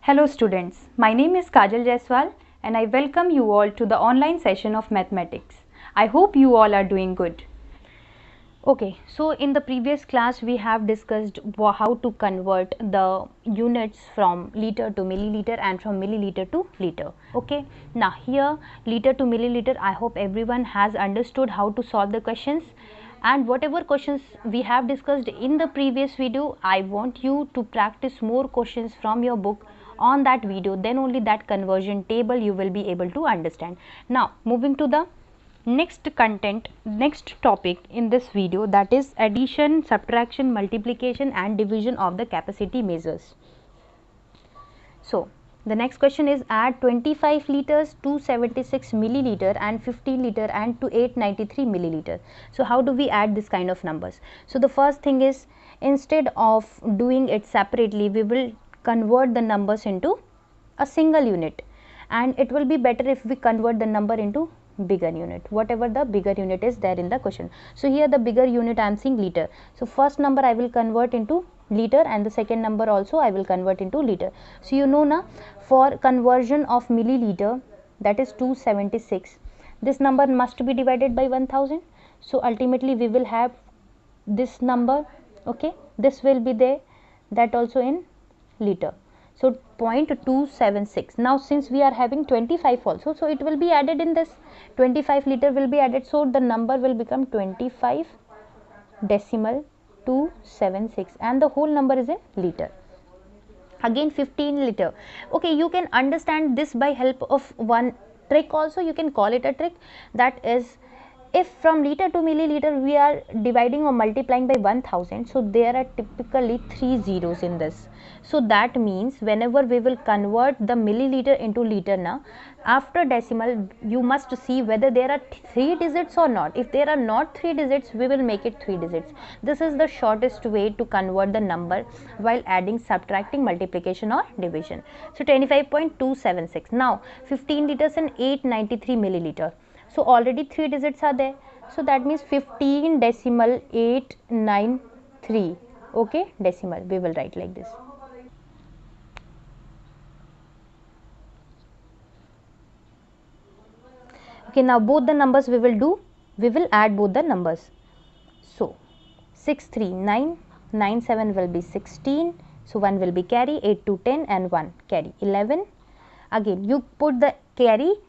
Hello students, my name is Kajal Jaiswal and I welcome you all to the online session of mathematics. I hope you all are doing good. Okay, so in the previous class we have discussed how to convert the units from liter to milliliter and from milliliter to liter. Okay, now here liter to milliliter, I hope everyone has understood how to solve the questions. And whatever questions we have discussed in the previous video, I want you to practice more questions from your book on that video, then only that conversion table you will be able to understand. Now moving to the next topic in this video, that is addition, subtraction, multiplication and division of the capacity measures. So the next question is add 25 liters, 276 milliliter and 15 liter and to 893 milliliter. So how do we add this kind of numbers? So the first thing is, instead of doing it separately, we will convert the numbers into a single unit, and it will be better if we convert the number into bigger unit, whatever the bigger unit is there in the question. So here the bigger unit I am seeing liter. So first number I will convert into liter and the second number also I will convert into liter. So you know now, for conversion of milliliter, that is 276, this number must be divided by 1000. So ultimately we will have this number. Okay, this will be there, that also in liter. So 0.276. Now since we are having 25 also, so it will be added in this, 25 liter will be added, so the number will become 25 decimal 276 and the whole number is in liter. Again 15 liter. Okay, you can understand this by help of one trick also, you can call it a trick. That is, if from liter to milliliter we are dividing or multiplying by 1000, so there are typically 3 zeros in this. So that means whenever we will convert the milliliter into liter now, after decimal you must see whether there are 3 digits or not. If there are not 3 digits, we will make it 3 digits. This is the shortest way to convert the number while adding, subtracting, multiplication or division. So 25.276. Now 15 liters and 893 milliliter. So already 3 digits are there. So that means 15 decimal 893. Okay, decimal we will write like this. Okay, now both the numbers we will do, we will add both the numbers. So 63997 will be 16. So 1 will be carry, 8 to 10 and 1 carry 11. Again you put the carry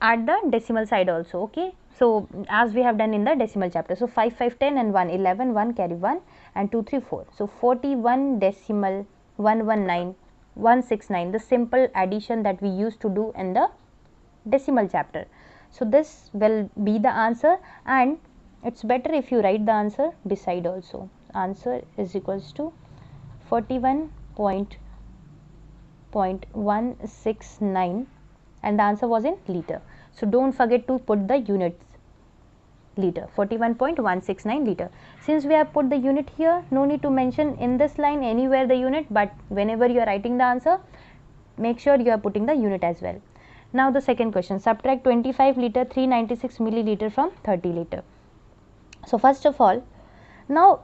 at the decimal side also. Okay, so as we have done in the decimal chapter. So 5 5 10 and 1 11, 1 carry 1 and 2 3 4. So 41 decimal 119 169, the simple addition that we used to do in the decimal chapter. So this will be the answer, and it's better if you write the answer beside also. Answer is equals to 41.169 and the answer was in liter. So don't forget to put the units, liter, 41.169 liter. Since we have put the unit here, no need to mention in this line anywhere the unit, but whenever you are writing the answer, make sure you are putting the unit as well. Now the second question, subtract 25 liter 396 milliliter from 30 liter. So first of all, now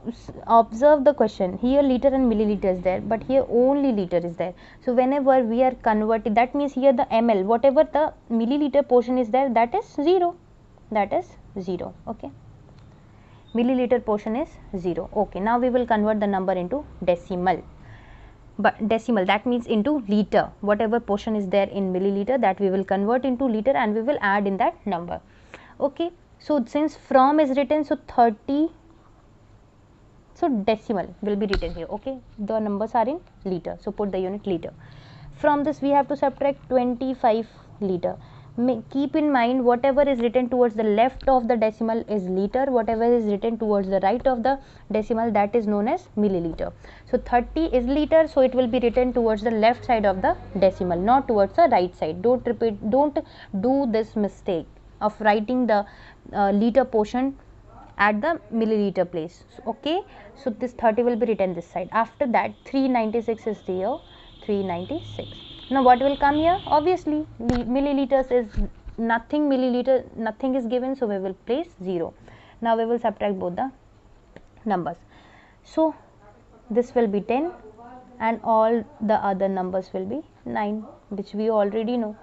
observe the question, here liter and milliliter is there, but here only liter is there. So whenever we are converting, that means here the ml, whatever the milliliter portion is there, that is 0, that is 0. Okay, milliliter portion is 0. Okay, now we will convert the number into decimal. But decimal, that means into liter, whatever portion is there in milliliter, that we will convert into liter and we will add in that number. Okay, so since from is written, so 30, so decimal will be written here. Okay, the numbers are in liter, so put the unit liter. From this we have to subtract 25 liter. Keep in mind, whatever is written towards the left of the decimal is liter, whatever is written towards the right of the decimal, that is known as milliliter. So 30 is liter, so it will be written towards the left side of the decimal, not towards the right side. Don't do this mistake of writing the liter portion at the milliliter place. Okay, so this 30 will be written this side. After that 396 is there, 396. Now what will come here? Obviously milliliters is nothing, milliliter nothing is given, so we will place 0. Now we will subtract both the numbers. So this will be 10 and all the other numbers will be 9, which we already know,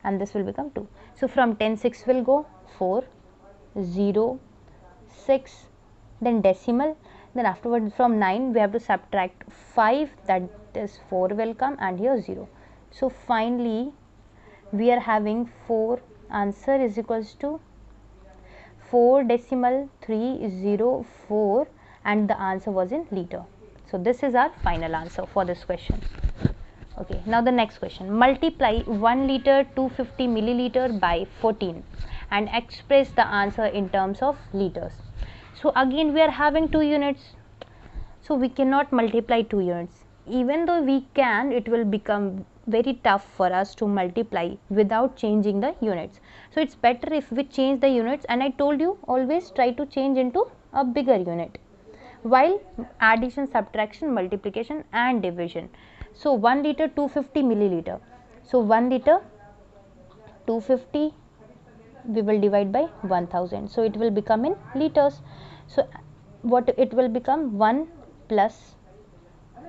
and this will become 2. So from 10 6 will go 4, 0, 6, then decimal, then afterwards from 9 we have to subtract 5, that is 4 will come, and here 0. So finally we are having 4 answer is equals to 4.304, and the answer was in liter. So this is our final answer for this question. Okay, now the next question. Multiply 1 liter 250 milliliter by 14 and express the answer in terms of liters. So again we are having 2 units, so we cannot multiply 2 units. Even though we can, it will become very tough for us to multiply without changing the units. So it's better if we change the units, and I told you always try to change into a bigger unit while addition, subtraction, multiplication and division. So 1 liter 250 milliliter, so 1 liter 250 we will divide by 1000, so it will become in liters. So what it will become, 1 plus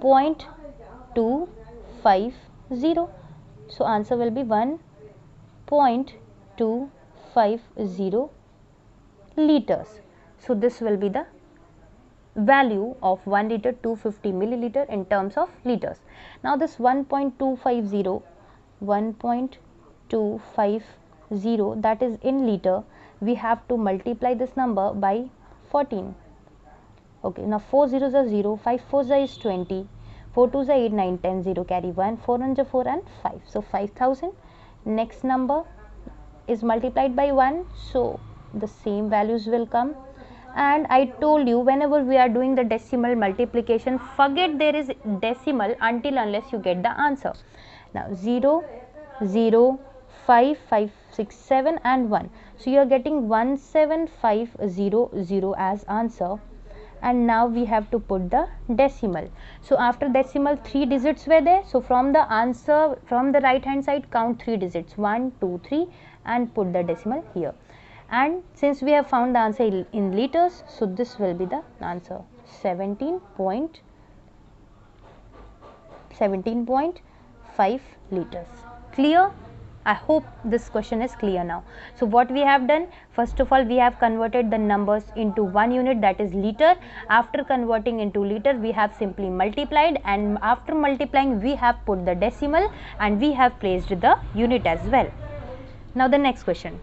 0.250, so answer will be 1.250 liters. So this will be the value of 1 liter 250 milliliter in terms of liters. Now this 1.250 that is in liter, we have to multiply this number by 14. Okay, now 4 zeros are 0, 5 fours is 20, 4 twos are 8, 9, 10, 0 carry 1, 4 ones are 4 and 5. So 5000. Next number is multiplied by 1, so the same values will come. And I told you, whenever we are doing the decimal multiplication, forget there is decimal until unless you get the answer. Now 0, 0, 5, 5, 6, 7 and 1. So you are getting 17500 as answer. And now we have to put the decimal. So after decimal 3 digits were there. So from the answer, from the right hand side, count 3 digits, 1, 2, 3 and put the decimal here. And since we have found the answer in liters, so this will be the answer, 17.5 liters. Clear? I hope this question is clear now. So what we have done, first of all we have converted the numbers into 1 unit, that is liter. After converting into liter, we have simply multiplied, and after multiplying we have put the decimal and we have placed the unit as well. Now the next question.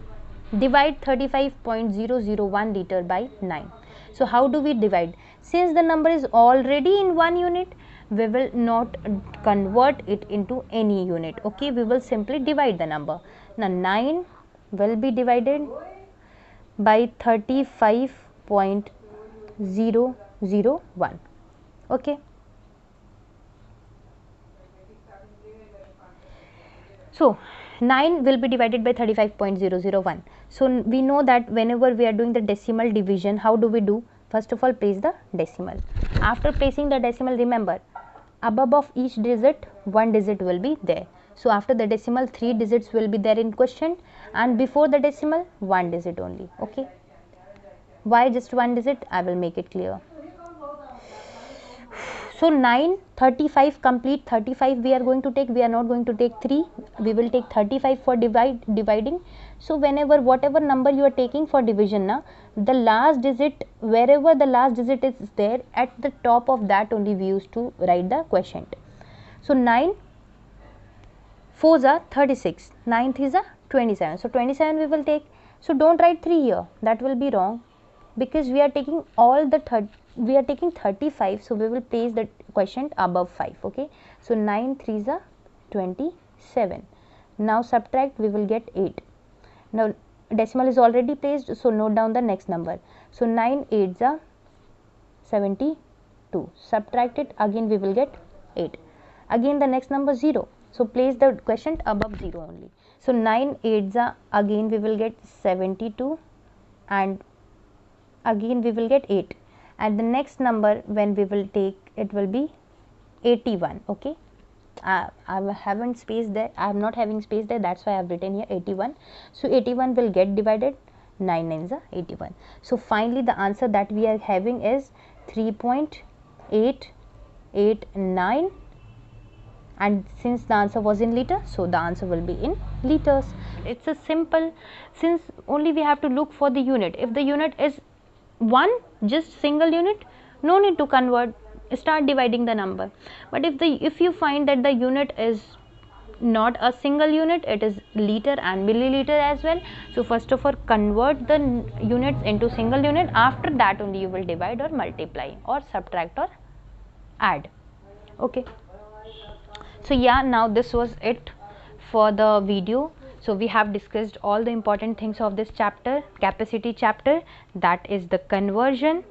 Divide 35.001 liter by 9. So how do we divide? Since the number is already in 1 unit, we will not convert it into any unit. Okay, we will simply divide the number. Now 9 will be divided by 35.001. Okay. So 9 will be divided by 35.001. So we know that whenever we are doing the decimal division, how do we do? First of all, place the decimal. After placing the decimal, remember, above of each digit, 1 digit will be there. So after the decimal, 3 digits will be there in question, and before the decimal, 1 digit only. Okay. Why just 1 digit? I will make it clear. So 9, 35, complete 35 we are going to take, we are not going to take 3, we will take 35 for dividing. So whenever, whatever number you are taking for division, now the last digit, wherever the last digit is there, at the top of that only we used to write the quotient. So 9 4s are 36, 9 3s are 27, so 27 we will take. So don't write 3 here, that will be wrong, because we are taking all the we are taking 35, so we will place the quotient above 5. Okay, so 9 3s are 27. Now subtract, we will get 8. Now decimal is already placed, so note down the next number. So 9 8s are 72. Subtract it, again we will get 8. Again the next number 0, so place the quotient above 0 only. So 9 8s are, again we will get 72, and again we will get 8. And the next number when we will take, it will be 81. Okay, I haven't space there, I am not having space there, that's why I have written here 81. So 81 will get divided, 9 9s are 81. So finally the answer that we are having is 3.889 and since the answer was in liter, so the answer will be in liters. It's a simple, since only we have to look for the unit. If the unit is 1, just single unit, no need to convert, start dividing the number. But if you find that the unit is not a single unit, it is liter and milliliter as well, so first of all convert the units into single unit, after that only you will divide or multiply or subtract or add. Okay, so yeah, now this was it for the video. So we have discussed all the important things of this chapter, capacity chapter, that is the conversion.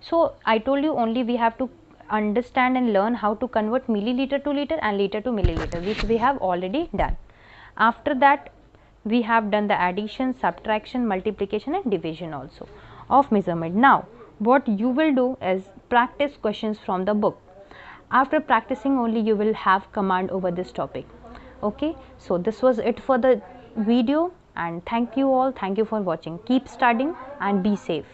So I told you only we have to understand and learn how to convert milliliter to liter and liter to milliliter, which we have already done. After that we have done the addition, subtraction, multiplication and division also of measurement. Now what you will do is practice questions from the book. After practicing only you will have command over this topic. Okay, so this was it for the video, and thank you all, thank you for watching. Keep studying and be safe.